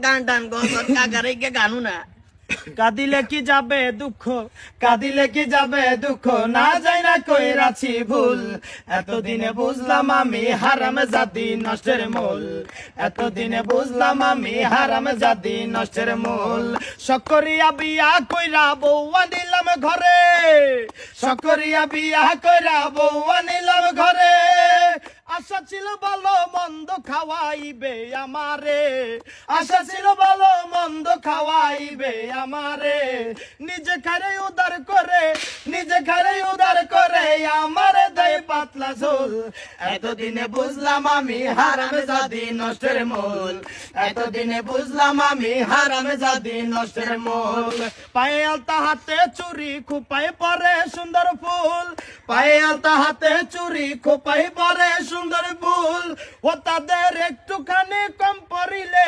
গান টান গছত কাকারে কে গানু না কাঁদিলে কি যাবে দুঃখ, কাঁদিলে কি যাবে দুঃখ, না যাই না কইরাছি ভুল। এতদিনে বুঝলাম আমি হারাম জাতি নষ্টের মূল, এতদিনে বুঝলাম আমি হারাম জাতি নষ্টের মূল। সকরিয়া বিয়া কইরা বউ আনিলাম ঘরে, সকরিয়া বিয়া কইরা বউ আনিলাম ঘরে। আশা ছিল ভালো মন্দ খাওয়াইবে আমারে, আশা ছিল ভালো মন্দ খাওয়াইবে আমারে। নিজে খারে উদার করে, নিজে খারে উদার করে আমারে দেয় পাতলা ঝোল। এতদিনে বুঝলাম আমি হারাম জাতি নষ্টের মূল, এতদিনে বুঝলাম আমি হারাম জাতি নষ্টের মূল। পায়ে আলতা হাতে চুরি খোপায় পরে সুন্দর ফুল, পায়ে আলতা হাতে চুরি খোপায় পরে সুন্দর ফুল। ও তাদের একটুখানি কম পরিলে